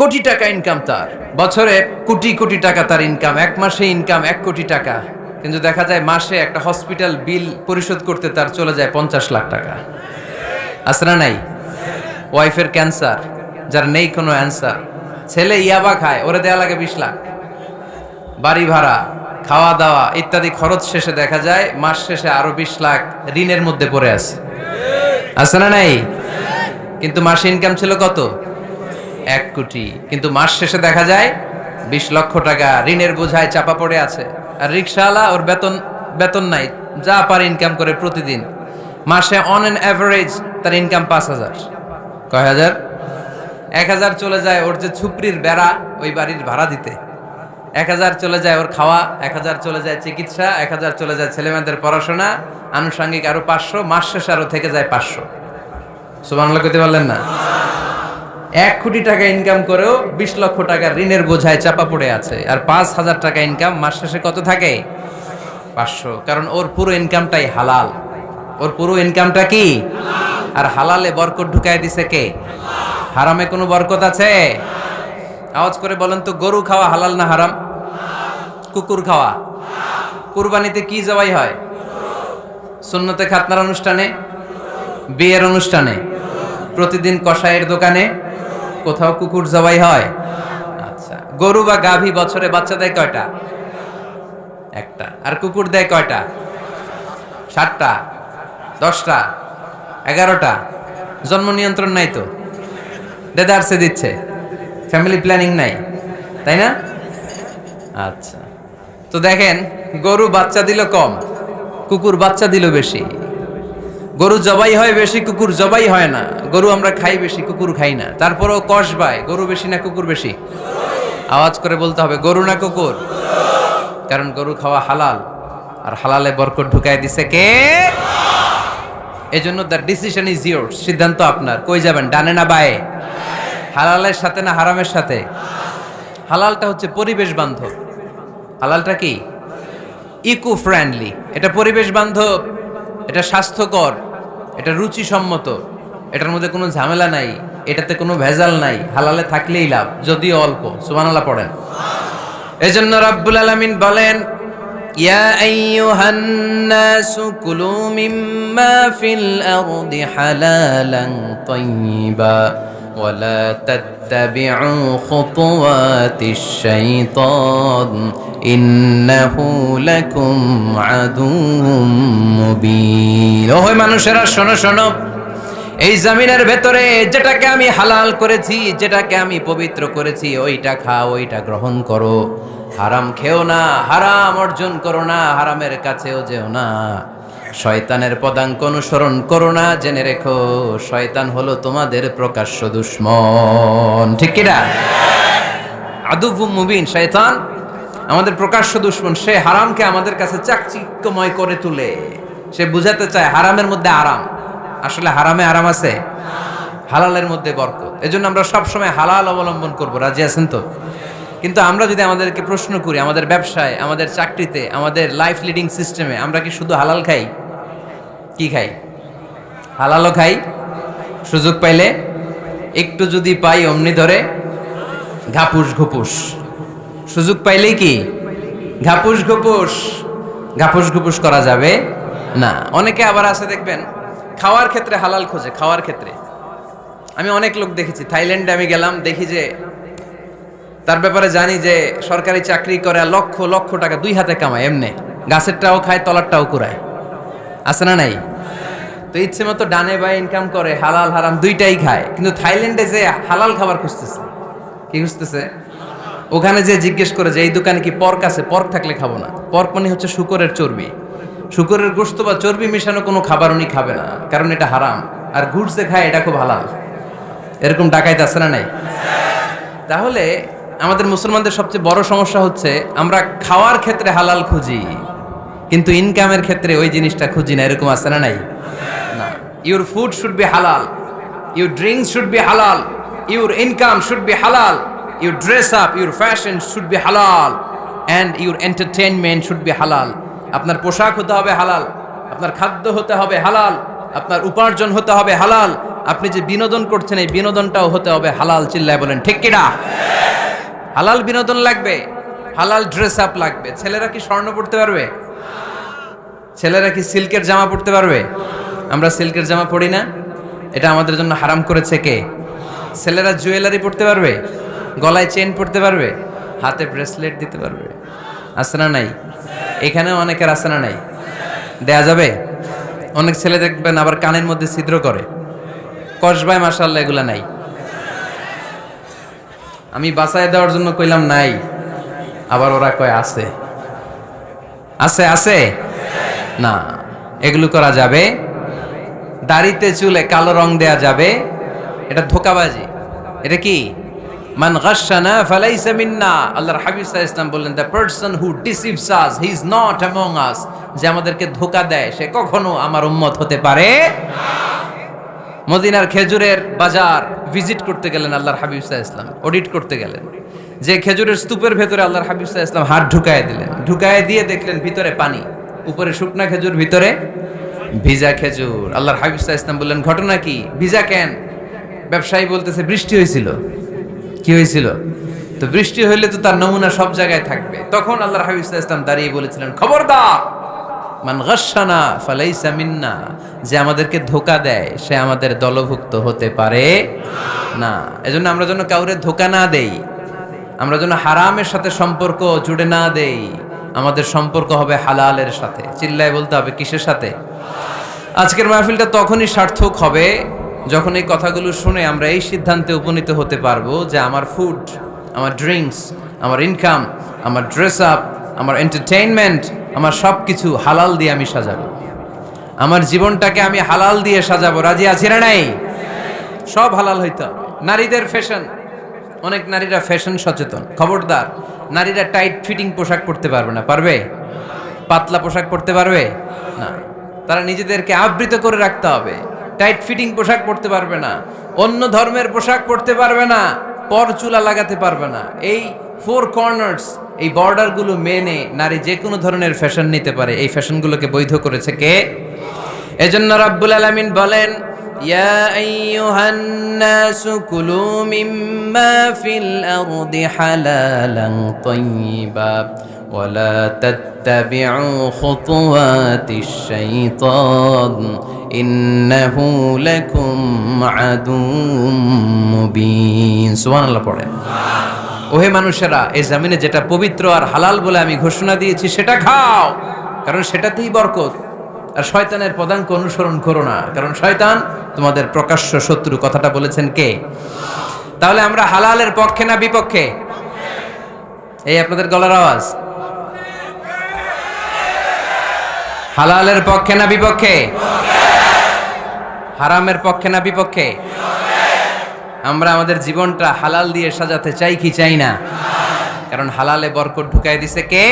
কোটি টাকা ইনকাম, তার বছরে কোটি কোটি টাকা তার ইনকাম, এক মাসে ইনকাম 1 কোটি টাকা, কিন্তু দেখা যায় মাসে একটা হসপিটাল বিল পরিশোধ করতে তার চলে যায় 50 লাখ টাকা। আছে না নাই? ওয়াইফের ক্যান্সার, যার নেই কোনো অ্যান্সার, ছেলে ইয়াবা খায়, ওরে দেয়া লাগে 20 লাখ, বাড়ি ভাড়া, খাওয়া দাওয়া ইত্যাদি খরচ শেষে দেখা যায় মাস শেষে আরো 20 লাখ ঋণের মধ্যে পড়ে আছে না নাই? কিন্তু মাসে ইনকাম ছিল কত? 1 কোটি, কিন্তু মাস শেষে দেখা যায় 20 লক্ষ টাকা ঋণের বোঝায় চাপা পড়ে আছে। আর রিক্সাওয়ালা, ওর বেতন নাই, যা পারে ইনকাম করে প্রতিদিন, মাসে অন অ্যান অ্যাভারেজ তার ইনকাম 5,000। কয় হাজার? 1,000 চলে যায় ওর যে ছুপড়ির বেড়া, ওই বাড়ির ভাড়া দিতে, 1,000 চলে যায় ওর খাওয়া, 1,000 চলে যায় চিকিৎসা, 1,000 চলে যায় ছেলেমেয়েদের পড়াশোনা, আনুষঙ্গিক আরো 500, মাস শেষে আরো থেকে যায় 500। সুবহানাল্লাহ কইতে পারলেন না? 1 কোটি টাকা ইনকাম করেও 20 লক্ষ টাকা ঋণের বোঝায় চাপা পড়ে আছে। আর 5,000 টাকা ইনকাম, মাস শেষে কত থাকে? 500। কারণ ওর পুরো ইনকামটাই হালাল। ওর পুরো ইনকামটা কি? আর হালালে বরকত ঢুকায় দিছে কে? হারামে কোনো বরকত আছে? আওয়াজ করে বলেন তো, গরু খাওয়া হালাল না হারাম? কুকুর খাওয়া? কুরবানিতে কি জবাই হয়? সুন্নতে খাতনার অনুষ্ঠানে, বিয়ের অনুষ্ঠানে, প্রতিদিন কসাইয়ের দোকানে, কোথাও কুকুর জবাই হয়? আচ্ছা, গরু বা গাভী বছরে বাচ্চা দেয় কয়টা? একটা। আর কুকুর দেয় কয়টা? 7টা, 10টা, 11টা। জন্ম নিয়ন্ত্রণ নাই তো, দেদারসে দিচ্ছে, ফ্যামিলি প্ল্যানিং নাই, তাই না? আচ্ছা, তো দেখেন, গরু বাচ্চা দিল কম, কুকুর বাচ্চা দিল বেশি। গরু জবাই হয় বেশি, কুকুর জবাই হয় না। গরু আমরা খাই বেশি, কুকুর খাই না। তারপরেও কসবায় গরু বেশি না কুকুর বেশি? আওয়াজ করে বলতে হবে, গরু না কুকুর? কারণ গরু খাওয়া হালাল, আর হালালে বরকত ঢুকায় দিছে কে? এজন্য দ্য ডিসিশন ইজ ইয়োরস, সিদ্ধান্ত আপনার। কই যাবেন, ডানে না বায়ে? হালালের সাথে না হারামের সাথে? হালালটা হচ্ছে পরিবেশ বান্ধব। হালালটা কি? ইকো ফ্রেন্ডলি, এটা পরিবেশ বান্ধব, এটা স্বাস্থ্যকর, এটা রুচিসম্মত, এটার মধ্যে কোনো ঝামেলা নাই, এটাতে কোনো ভেজাল নাই। হালালে থাকলেই লাভ, যদিও অল্প। সুবহানাল্লাহ পড়েন। এজন্য রাব্বুল আলামিন বলেন, ইয়া আইয়ুহান নাসু কুলু মিম্মা ফিল আরদি হালালান তাইয়্যিবা ওয়ালা তাত্তাবিউ খুতুওয়াতিশ শাইতান ইন্নাহু লাকুম আদুউম মুবিন। ওহে মানুষেরা, শোনো শোনো, এই জমিনের ভেতরে যেটাকে আমি হালাল করেছি, যেটাকে আমি পবিত্র করেছি, ওইটা খাও, ওইটা গ্রহণ করো। হারাম খেও না, হারাম অর্জন করো না, হারামের কাছেও যেও না। শয়তানের পদাঙ্ক অনুসরণ করো না। জেনে রেখো, শয়তান হলো তোমাদের প্রকাশ্য দুশমন। ঠিক কিনা? আদুউম মুবিন। শয়তান আমাদের প্রকাশ্য দুশমন। সে হারামকে আমাদের কাছে চাকচিক্যময় করে তুলে। সে বুঝাতে চায় হারামের মধ্যে আরাম। আসলে হারামে আরাম আছে, হালালের মধ্যে বরকত। এজন্য আমরা সবসময় হালাল অবলম্বন করব। রাজি আছেন তো? কিন্তু আমরা যদি আমাদেরকে প্রশ্ন করি, আমাদের ব্যবসায়, আমাদের চাকরিতে, আমাদের লাইফ লিডিং সিস্টেমে আমরা কি শুধু হালাল খাই? কি খাই? হালালও খাই, সুযোগ পাইলে একটু যদি পাই অমনি ধরে ঘাপুস ঘুপুস। সুযোগ পাইলেই কি ঘাপুস ঘুপুস? ঘাপুস ঘুপুস করা যাবে না। অনেকে আবার আছে দেখবেন, খাওয়ার ক্ষেত্রে হালাল খোঁজে। খাওয়ার ক্ষেত্রে আমি অনেক লোক দেখেছি। থাইল্যান্ডে আমি গেলাম, দেখি যে তার ব্যাপারে জানি যে সরকারি চাকরি করে, লক্ষ লক্ষ টাকা 2 হাতে কামায়, এমনি গাছেরটাও খায়, তলারটাও কুড়ায়। আছে না নাই? তো ইচ্ছে মতো ডানে বায়ে ইনকাম করে, হালাল হারাম দুইটাই খায়। কিন্তু থাইল্যান্ডে যে হালাল খাবার খুঁজতেছে, কি খুঁজতেছে? ওখানে যে জিজ্ঞেস করে যে এই দোকানে কি পর্ক আছে? পর্ক থাকলে খাবো না। পর্ক মানে হচ্ছে শুকরের চর্বি। শুকরের গোশত বা চর্বি মেশানো কোনো খাবার উনি খাবে না, কারণ এটা হারাম। আর ঘুষ যে খায়, এটা খুব হালাল। এরকম ডাকাইত আছে না নাই? তাহলে আমাদের মুসলমানদের সবচেয়ে বড় সমস্যা হচ্ছে, আমরা খাওয়ার ক্ষেত্রে হালাল খুঁজি, কিন্তু ইনকামের ক্ষেত্রে ওই জিনিসটা খুঁজি না। এরকম আছে না নাই? না। Your food should be halal, your drinks should be halal, your income should be halal, your dress up, your fashion should be halal, and your entertainment should be halal. আপনার পোশাক হতে হবে হালাল, আপনার খাদ্য হতে হবে হালাল, আপনার উপার্জন হতে হবে হালাল, আপনি যে বিনোদন করছেন এই বিনোদনটাও হতে হবে হালাল। চিল্লায় বলেন ঠিক কিনা? হালাল বিনোদন লাগবে, হালাল ড্রেস আপ লাগবে। ছেলেরা কি স্বর্ণ পড়তে পারবে? ছেলেরা কি সিল্কের জামা পড়তে পারবে? আমরা সিল্কের জামা পরি না, এটা আমাদের জন্য হারাম করেছে কে? ছেলেরা জুয়েলারি পড়তে পারবে? গলায় চেন পড়তে পারবে? হাতে ব্রেসলেট দিতে পারবে? আছে না নাই? এখানেও অনেকের আছে না নাই? দেয়া যাবে? অনেক ছেলে দেখবেন আবার কানের মধ্যে ছিদ্র করে, কসবায়, মাশাআল্লাহ এগুলা নাই। আমি বাঁচায় দেওয়ার জন্য কইলাম নাই, আবার ওরা কয় আছে। আছে আছে না, এগুলো করা যাবে? দাড়িতে চুলে কালো রং দেয়া যাবে? এটা ধোঁকাবাজি। এটা কি? মান গাশশানা ফালাইসা মিন্না। আল্লাহর হাবিব সাল্লাল্লাহু আলাইহি ওয়াসাল্লাম বললেন, the person who deceives us he is not among আস। যে আমাদেরকে ধোঁকা দেয় সে কখনো আমার উম্মত হতে পারে না। মদিনার খেজুরের বাজার ভিজিট করতে গেলেন আল্লাহর হাবিব সাল্লাল্লাহু আলাইহি ওয়াসাল্লাম, অডিট করতে গেলেন। যে খেজুরের স্তূপের ভেতরে আল্লাহর হাবিব সাল্লাল্লাহু আলাইহি ওয়াসাল্লাম হাত ঢুকায় দিলেন, ঢুকায় দিয়ে দেখলেন ভিতরে পানি, উপরে শুকনা খেজুর, ভিতরে ভিজা খেজুর। আল্লাহর হাবিব সাল্লাল্লাহু আলাইহি ওয়াসাল্লাম বললেন, ঘটনা কি? ভিজা কেন? ব্যবসায়ী বলতেছে বৃষ্টি হয়েছিল। কি হয়েছিল? তো বৃষ্টি হইলে তো তার নমুনা সব জায়গায় থাকবে। তখন আল্লাহর হাবিব সাল্লাল্লাহু আলাইহি ওয়াসাল্লাম দাঁড়িয়ে বলেছিলেন, খবরদার, মান গাশশানা ফালাইসা মিন্না। যে আমাদেরকে ধোঁকা দেয় সে আমাদের দলভুক্ত হতে পারে না। এজন্য আমরা যেন কাউরে ধোঁকা না দেই, আমরা যেন হারামের সাথে সম্পর্ক জুড়ে না দেই। আমাদের সম্পর্ক হবে হালালের সাথে। চিল্লায় বলতে হবে কিসের সাথে? আজকের মাহফিলটা তখনই সার্থক হবে যখন এই কথাগুলো শুনে আমরা এই সিদ্ধান্তে উপনীত হতে পারবো যে আমার ফুড, আমার ড্রিঙ্কস, আমার ইনকাম, আমার ড্রেস আপ, আমার এন্টারটেইনমেন্ট, আমার সব কিছু হালাল দিয়ে আমি সাজাবো। আমার জীবনটাকে আমি হালাল দিয়ে সাজাবো। রাজি আছি না নাই? সব হালাল হইতে হবে। নারীদের ফ্যাশন, অনেক নারীরা ফ্যাশন সচেতন। খবরদার, নারীরা টাইট ফিটিং পোশাক পরতে পারবে না। পারবে? পাতলা পোশাক পরতে পারবে না। তারা নিজেদেরকে আবৃত করে রাখতে হবে। টাইট ফিটিং পোশাক পরতে পারবে না, অন্য ধর্মের পোশাক পরতে পারবে না, পর চুলা লাগাতে পারবে না। এই ফোর কর্নার্স, এই বর্ডারগুলো মেনে নারী যে কোনো ধরনের ফ্যাশন নিতে পারে। এই ফ্যাশনগুলোকে বৈধ করেছে কে? এজন্য রাব্বুল আলামিন বলেন, ইয়া আইয়ুহান নাসু কুলু মিম্মা ফিল আরদি হালালান তাইয়্যিবা ওয়ালা তাত্তাবিউ খুতুওয়াতিশ শাইতান ইন্নাহু লাকুম আদুউম মুবিন। সুবহানাল্লাহ পড়েন। ওহে মানুষেরা, এই জমিনে যেটা পবিত্র আর হালাল বলে আমি ঘোষণা দিয়েছি সেটা খাও, কারণ সেটাতেই বরকত। আর শয়তানের পদাঙ্ক অনুসরণ করো না, কারণ শয়তান তোমাদের প্রকাশ্য শত্রু। কথাটা বলেছেন কে? তাহলে আমরা হালালের পক্ষে না বিপক্ষে? এই আপনাদের গলার আওয়াজ। হালালের পক্ষে না বিপক্ষে? হারামের পক্ষে না বিপক্ষে? আমরা আমাদের জীবনটা হালাল দিয়ে সাজাতে চাই কি চাই না? কারণ হালালে বরকত ঢুকাই দিছে কে?